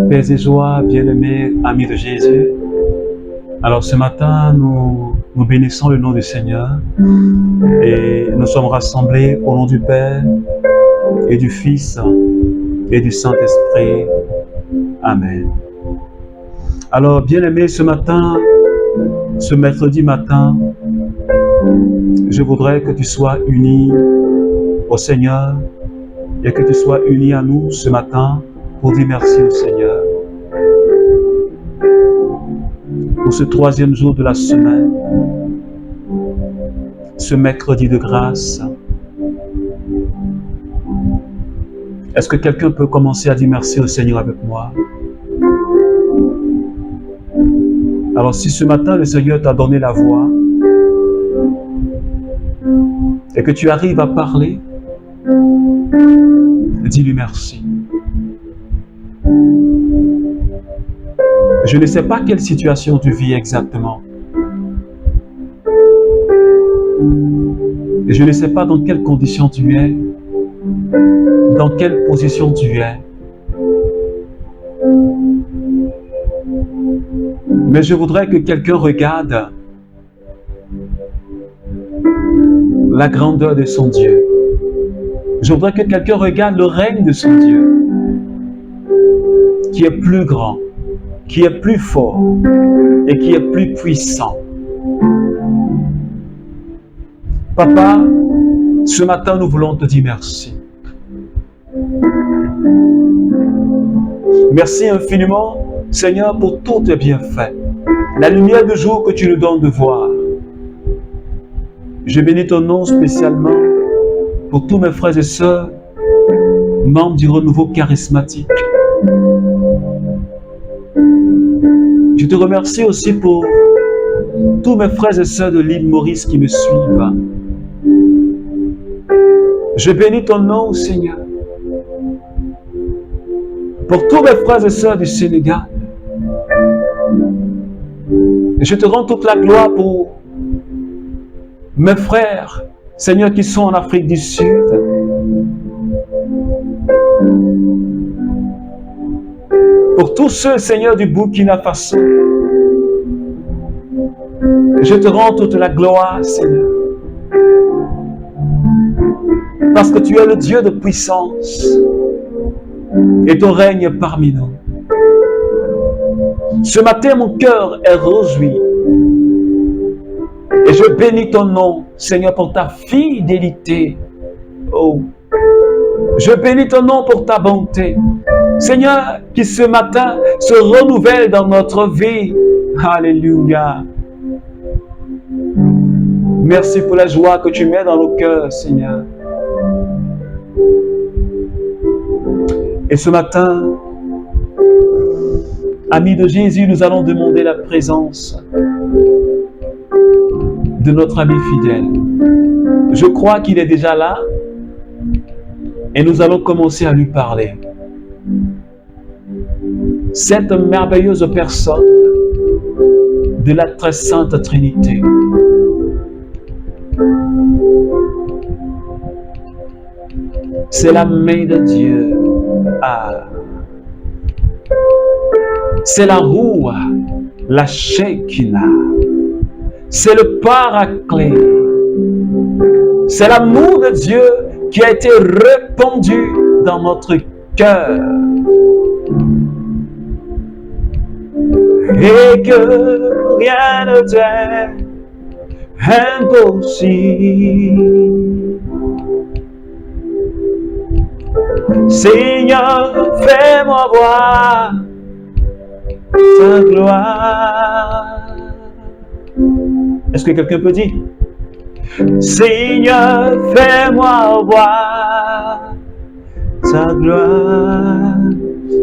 Paix et joie, bien-aimés amis de Jésus. Alors ce matin, nous bénissons le nom du Seigneur et nous sommes rassemblés au nom du Père et du Fils et du Saint-Esprit. Amen. Alors bien-aimés, ce matin, ce mercredi matin, je voudrais que tu sois uni au Seigneur et que tu sois uni à nous ce matin pour dire merci au Seigneur. Pour ce troisième jour de la semaine, ce mercredi de grâce, est-ce que quelqu'un peut commencer à dire merci au Seigneur avec moi? Alors si ce matin le Seigneur t'a donné la voix et que tu arrives à parler, dis-lui merci. Je ne sais pas quelle situation tu vis exactement. Et je ne sais pas dans quelles conditions tu es, dans quelle position tu es. Mais je voudrais que quelqu'un regarde la grandeur de son Dieu. Je voudrais que quelqu'un regarde le règne de son Dieu, qui est plus grand, qui est plus fort et qui est plus puissant. Papa, ce matin, nous voulons te dire merci. Merci infiniment, Seigneur, pour tous tes bienfaits. La lumière du jour que tu nous donnes de voir. Je bénis ton nom spécialement pour tous mes frères et sœurs, membres du renouveau charismatique. Je te remercie aussi pour tous mes frères et sœurs de l'île Maurice qui me suivent. Je bénis ton nom, Seigneur, pour tous mes frères et sœurs du Sénégal. Et je te rends toute la gloire pour mes frères, Seigneur, qui sont en Afrique du Sud. Pour tous ceux, Seigneur, du Burkina Faso. Je te rends toute la gloire, Seigneur. Parce que tu es le Dieu de puissance. Et ton règne est parmi nous. Ce matin, mon cœur est réjoui. Et je bénis ton nom, Seigneur, pour ta fidélité. Oh. Je bénis ton nom pour ta bonté. Seigneur, qui ce matin se renouvelle dans notre vie. Alléluia. Merci pour la joie que tu mets dans nos cœurs, Seigneur. Et ce matin, amis de Jésus, nous allons demander la présence de notre ami fidèle. Je crois qu'il est déjà là et nous allons commencer à lui parler. Cette merveilleuse personne de la très sainte Trinité. C'est la main de Dieu. Ah. C'est la roue, la Shekinah. C'est le Paraclet. C'est l'amour de Dieu qui a été répandu dans notre cœur. Et que rien ne t'est impossible. Seigneur, fais-moi voir ta gloire. Est-ce que quelqu'un peut dire? Seigneur, fais-moi voir ta gloire.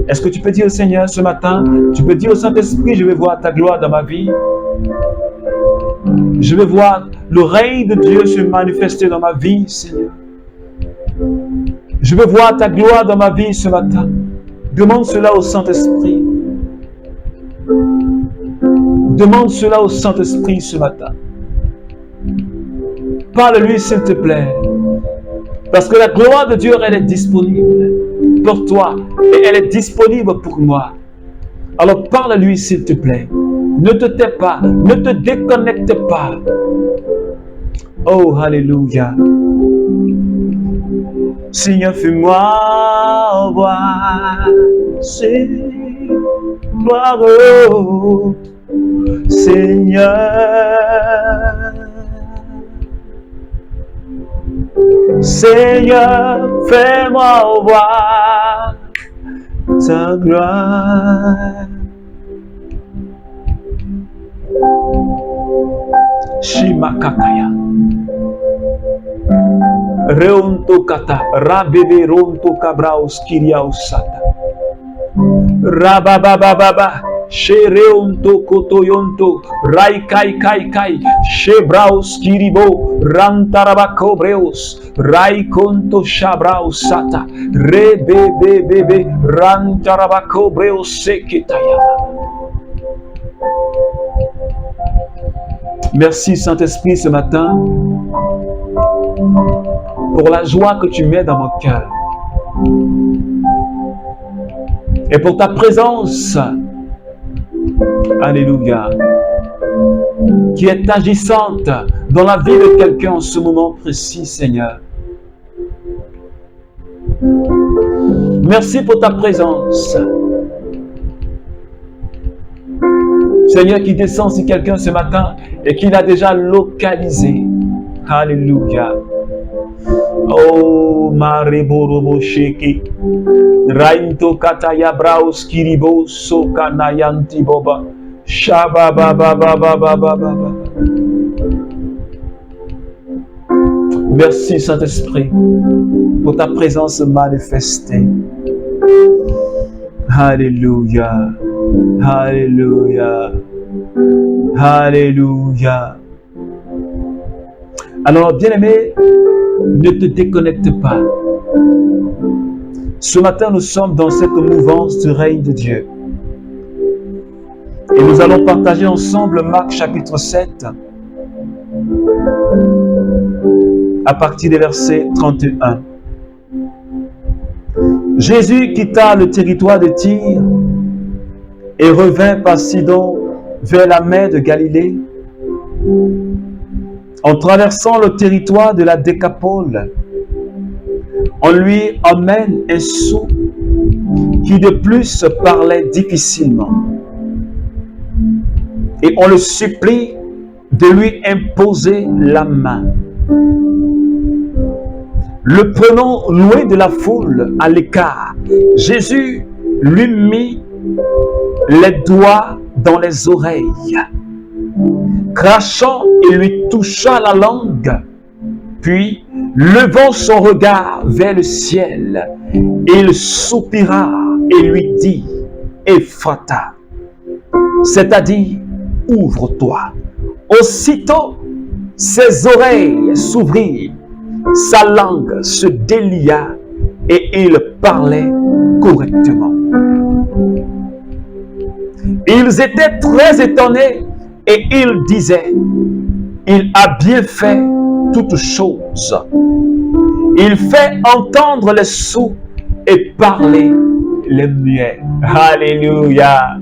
Est-ce que tu peux dire au Seigneur ce matin, tu peux dire au Saint-Esprit, je vais voir ta gloire dans ma vie. Je vais voir le règne de Dieu se manifester dans ma vie, Seigneur. Je veux voir ta gloire dans ma vie ce matin. Demande cela au Saint-Esprit. Demande cela au Saint-Esprit ce matin. Parle-lui s'il te plaît. Parce que la gloire de Dieu, elle est disponible pour toi. Et elle est disponible pour moi. Alors parle-lui s'il te plaît. Ne te tais pas, ne te déconnecte pas. Oh, alléluia. Seigneur, fais-moi voir ces gloires, oh, Seigneur. Seigneur, fais-moi voir ta gloire. Shimakakaya. Reonto kata, rabebe ronto kabraus kiriausata. Rababababa, shereonto kotoyonto, rai kai kai kai, shebraus kiribo, rantarabako breus, rai konto shabrausata, rebebebebe, rantarabako breus sekitaya. Merci Saint-Esprit ce matin pour la joie que tu mets dans mon cœur et pour ta présence, alléluia, qui est agissante dans la vie de quelqu'un en ce moment précis, Seigneur. Merci pour ta présence. Seigneur, qui descend sur quelqu'un ce matin et qui l'a déjà localisé. Alléluia. Oh, Mariborobo Sheki. Rainto Kataya Braus Kiribo Sokanayanti Boba. Shabababababababa. Merci Saint-Esprit pour ta présence manifestée. Alléluia. Alléluia. Alléluia. Alors, bien-aimé, ne te déconnecte pas. Ce matin, nous sommes dans cette mouvance du règne de Dieu. Et nous allons partager ensemble Marc chapitre 7, à partir des versets 31. Jésus quitta le territoire de Tyr et revint par Sidon vers la mer de Galilée. En traversant le territoire de la Décapole, on lui emmène un sou qui de plus parlait difficilement. Et on le supplie de lui imposer la main. Le prenant loin de la foule, à l'écart, Jésus lui mit les doigts dans les oreilles. Crachant, il lui toucha la langue, puis, levant son regard vers le ciel, il soupira et lui dit, Ephrata, c'est-à-dire, ouvre-toi. Aussitôt, ses oreilles s'ouvrirent, sa langue se délia et il parlait correctement. Ils étaient très étonnés et ils disaient, il a bien fait toutes choses. Il fait entendre les sourds et parler les muets. Alléluia,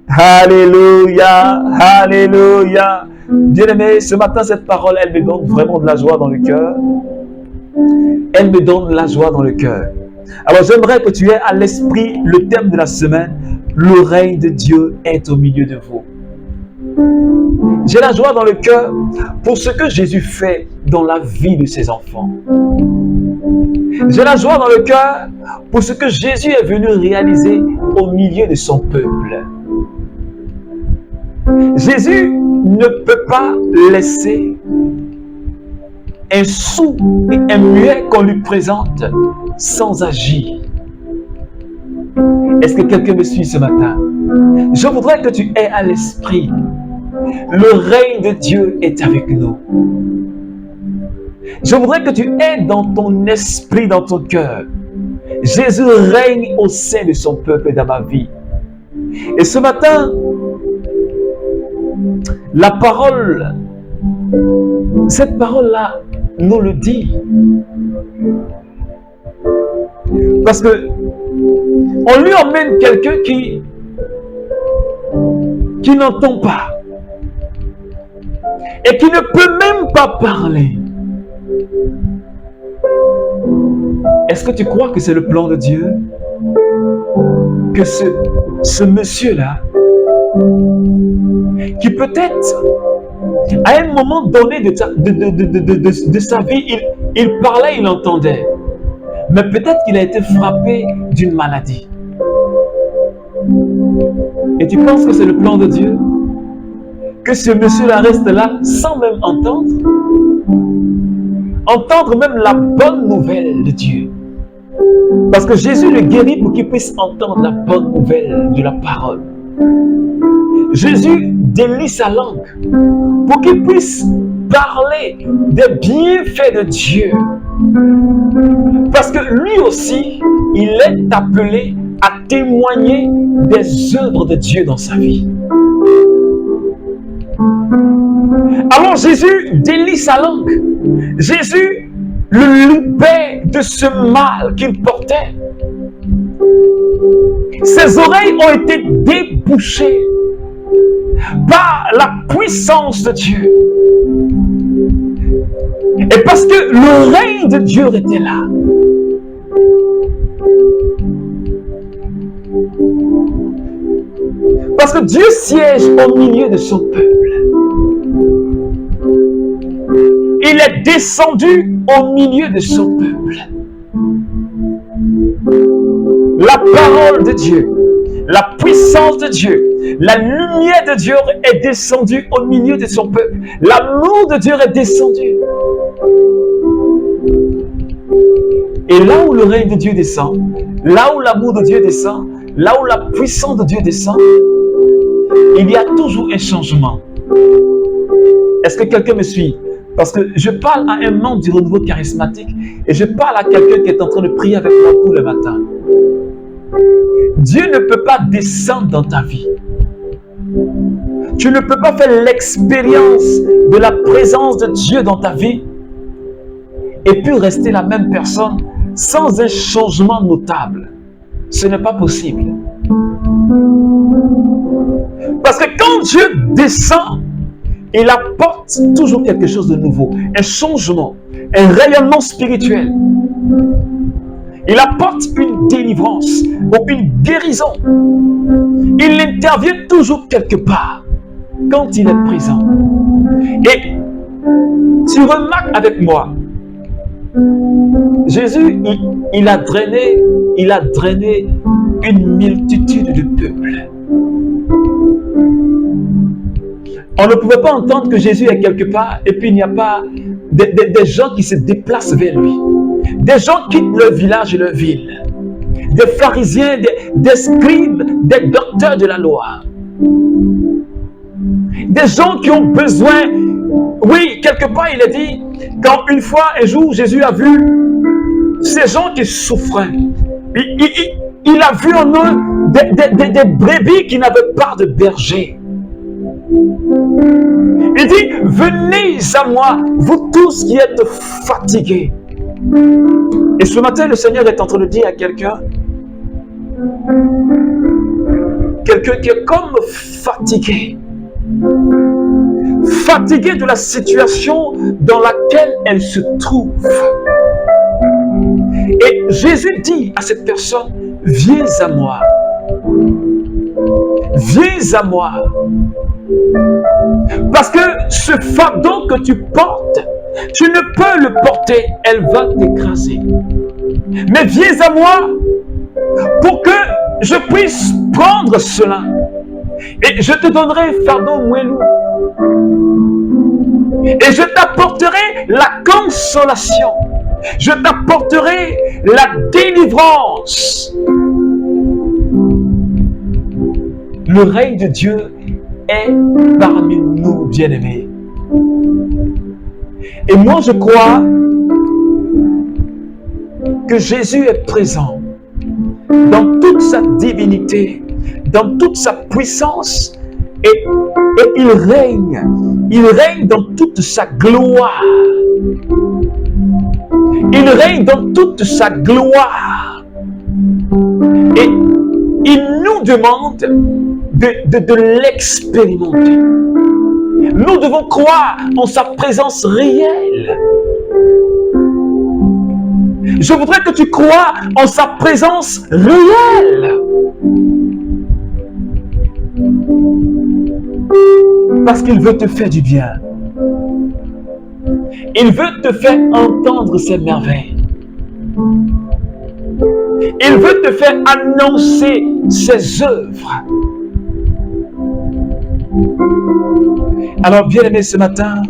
alléluia, alléluia. Bien-aimé, ce matin, cette parole, elle me donne vraiment de la joie dans le cœur. Elle me donne de la joie dans le cœur. Alors, j'aimerais que tu aies à l'esprit le thème de la semaine. Le règne de Dieu est au milieu de vous. J'ai la joie dans le cœur pour ce que Jésus fait dans la vie de ses enfants. J'ai la joie dans le cœur pour ce que Jésus est venu réaliser au milieu de son peuple. Jésus ne peut pas laisser un sourd et un muet qu'on lui présente sans agir. Est-ce que quelqu'un me suit ce matin? Je voudrais que tu aies à l'esprit, le règne de Dieu est avec nous. Je voudrais que tu aies dans ton esprit, dans ton cœur, Jésus règne au sein de son peuple et dans ma vie. Et ce matin, la parole, cette parole-là nous le dit. Parce que on lui emmène quelqu'un qui qui n'entend pas et qui ne peut même pas parler. Est-ce que tu crois que c'est le plan de Dieu? Que ce monsieur-là, qui peut-être, à un moment donné de sa vie, il parlait, il entendait. Mais peut-être qu'il a été frappé d'une maladie. Et tu penses que c'est le plan de Dieu? Que ce monsieur-là reste là sans même entendre? Entendre même la bonne nouvelle de Dieu. Parce que Jésus le guérit pour qu'il puisse entendre la bonne nouvelle de la parole. Jésus délie sa langue pour qu'il puisse parler des bienfaits de Dieu. Parce que lui aussi, il est appelé à témoigner des œuvres de Dieu dans sa vie. Alors Jésus délie sa langue. Jésus le libère de ce mal qu'il portait. Ses oreilles ont été débouchées par la puissance de Dieu. Et parce que l'oreille de Dieu était là. Parce que Dieu siège au milieu de son peuple. Il est descendu au milieu de son peuple. La parole de Dieu, la puissance de Dieu, la lumière de Dieu est descendue au milieu de son peuple. L'amour de Dieu est descendu. Et là où le règne de Dieu descend, là où l'amour de Dieu descend, là où la puissance de Dieu descend, il y a toujours un changement. Est-ce que quelqu'un me suit? Parce que je parle à un membre du renouveau charismatique et je parle à quelqu'un qui est en train de prier avec moi tout le matin. Dieu ne peut pas descendre dans ta vie. Tu ne peux pas faire l'expérience de la présence de Dieu dans ta vie et puis rester la même personne sans un changement notable. Ce n'est pas possible. Parce que quand Dieu descend, il apporte toujours quelque chose de nouveau, un changement, un rayonnement spirituel. Il apporte une délivrance ou une guérison. Il intervient toujours quelque part quand il est présent. Et tu remarques avec moi, Jésus, il a drainé une multitude de peuples. On ne pouvait pas entendre que Jésus est quelque part et puis il n'y a pas des gens qui se déplacent vers lui. Des gens quittent leur village et leur ville. Des pharisiens, des scribes, des docteurs de la loi. Des gens qui ont besoin. Oui, quelque part il est dit, quand une fois, un jour, Jésus a vu ces gens qui souffraient. Il a vu en eux des brebis qui n'avaient pas de berger. Il dit, venez à moi, vous tous qui êtes fatigués. Et ce matin, le Seigneur est en train de dire à quelqu'un qui est comme fatigué. Fatigué de la situation dans laquelle elle se trouve. Et Jésus dit à cette personne, viens à moi. Viens à moi. Parce que ce fardeau que tu portes, tu ne peux le porter, elle va t'écraser. Mais viens à moi pour que je puisse prendre cela. Et je te donnerai un fardeau moins lourd. Et je t'apporterai la consolation. Je t'apporterai la délivrance. Le règne de Dieu est parmi nous, bien-aimés. Et moi, je crois que Jésus est présent dans toute sa divinité, dans toute sa puissance, et il règne dans toute sa gloire. Il règne dans toute sa gloire. Et il nous demande de l'expérimenter. Nous devons croire en sa présence réelle. Je voudrais que tu crois en sa présence réelle. Parce qu'il veut te faire du bien. Il veut te faire entendre ses merveilles. Il veut te faire annoncer ses œuvres. Alors, bien-aimé, ce matin,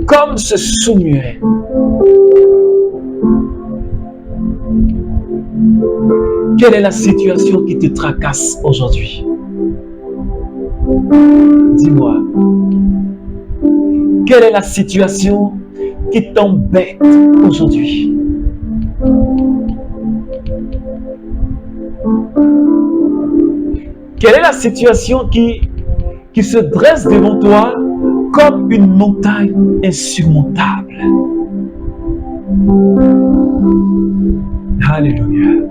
comme ce sourd-muet, quelle est la situation qui te tracasse aujourd'hui? Dis-moi, quelle est la situation qui t'embête aujourd'hui? Quelle est la situation qui se dresse devant toi comme une montagne insurmontable? Alléluia.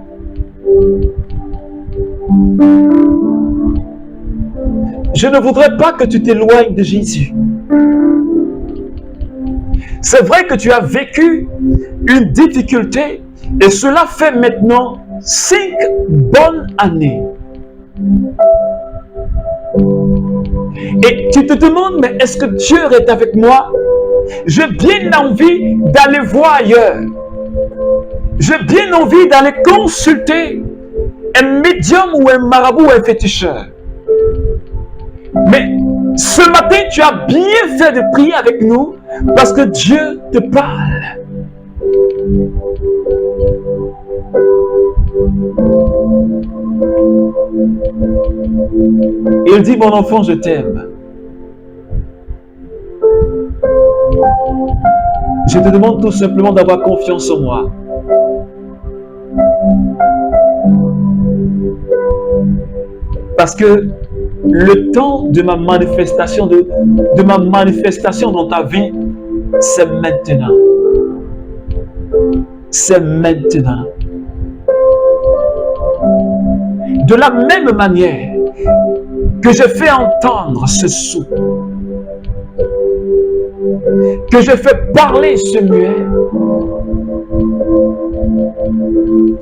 Je ne voudrais pas que tu t'éloignes de Jésus. C'est vrai que tu as vécu une difficulté et cela fait maintenant 5 bonnes années. Et tu te demandes, mais est-ce que Dieu est avec moi? J'ai bien envie d'aller voir ailleurs. J'ai bien envie d'aller consulter un médium ou un marabout ou un féticheur. Mais ce matin, tu as bien fait de prier avec nous parce que Dieu te parle. Il dit, mon enfant, je t'aime. Je te demande tout simplement d'avoir confiance en moi. Parce que le temps de ma manifestation, dans ta vie, c'est maintenant. C'est maintenant. De la même manière que je fais entendre ce sourd, que je fais parler ce muet,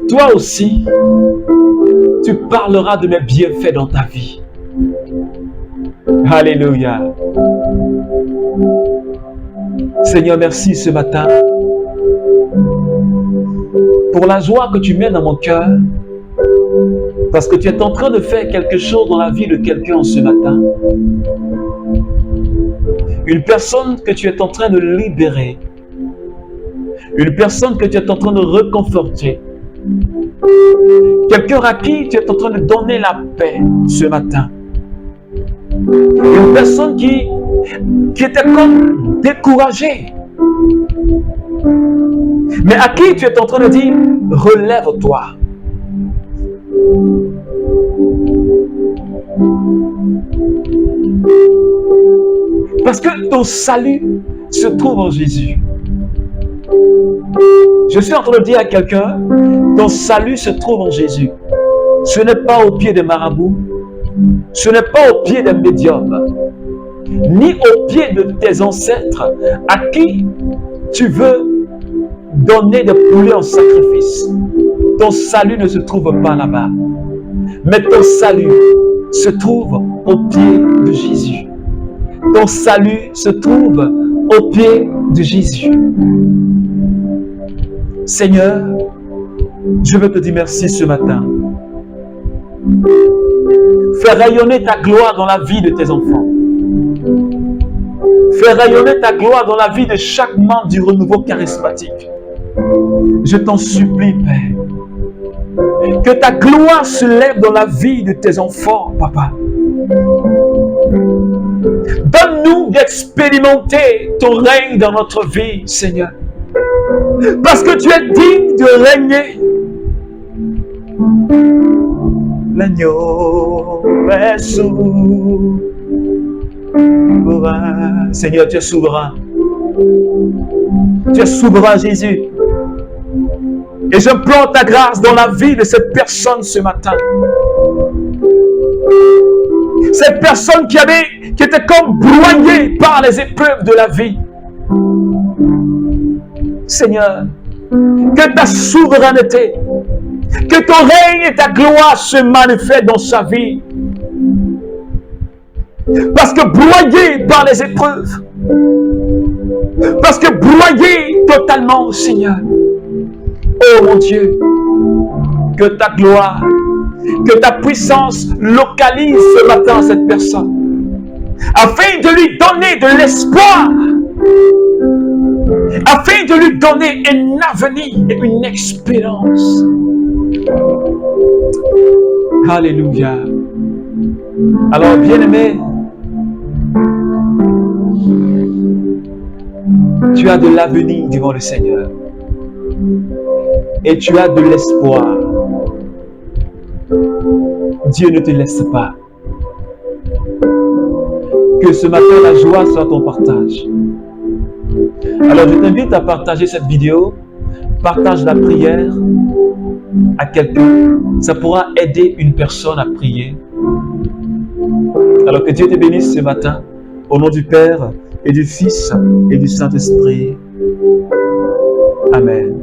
toi aussi, tu parleras de mes bienfaits dans ta vie. Alléluia. Seigneur, merci ce matin pour la joie que tu mets dans mon cœur, parce que tu es en train de faire quelque chose dans la vie de quelqu'un ce matin. Une personne que tu es en train de libérer. Une personne que tu es en train de réconforter. Quelqu'un à qui tu es en train de donner la paix ce matin. Une personne qui était comme découragée. Mais à qui tu es en train de dire, relève-toi. Parce que ton salut se trouve en Jésus. Je suis en train de dire à quelqu'un, ton salut se trouve en Jésus. Ce n'est pas au pied des marabouts, ce n'est pas au pied des médiums, ni au pied de tes ancêtres à qui tu veux donner des poulets en sacrifice. Ton salut ne se trouve pas là-bas, mais ton salut se trouve au pied de Jésus. Ton salut se trouve au pied de Jésus. Seigneur, je veux te dire merci ce matin. Fais rayonner ta gloire dans la vie de tes enfants. Fais rayonner ta gloire dans la vie de chaque membre du renouveau charismatique. Je t'en supplie, Père. Que ta gloire se lève dans la vie de tes enfants, Papa. Donne-nous d'expérimenter ton règne dans notre vie, Seigneur. Parce que tu es digne de régner. L'agneau est souverain. Seigneur, tu es souverain. Tu es souverain, Jésus. Et j'implore ta grâce dans la vie de cette personne ce matin. Cette personne qui était comme broyée par les épreuves de la vie. Seigneur, que ta souveraineté, que ton règne et ta gloire se manifestent dans sa vie. Parce que broyé par les épreuves, parce que broyé totalement, Seigneur, oh mon Dieu, que ta gloire, que ta puissance localise ce matin cette personne, afin de lui donner de l'espoir, afin de lui donner un avenir et une espérance. Alléluia. Alors, bien-aimé, tu as de l'avenir devant le Seigneur. Et tu as de l'espoir. Dieu ne te laisse pas. Que ce matin, la joie soit ton partage. Alors, je t'invite à partager cette vidéo. Partage la prière à quelqu'un. Ça pourra aider une personne à prier. Alors que Dieu te bénisse ce matin. Au nom du Père et du Fils et du Saint-Esprit. Amen.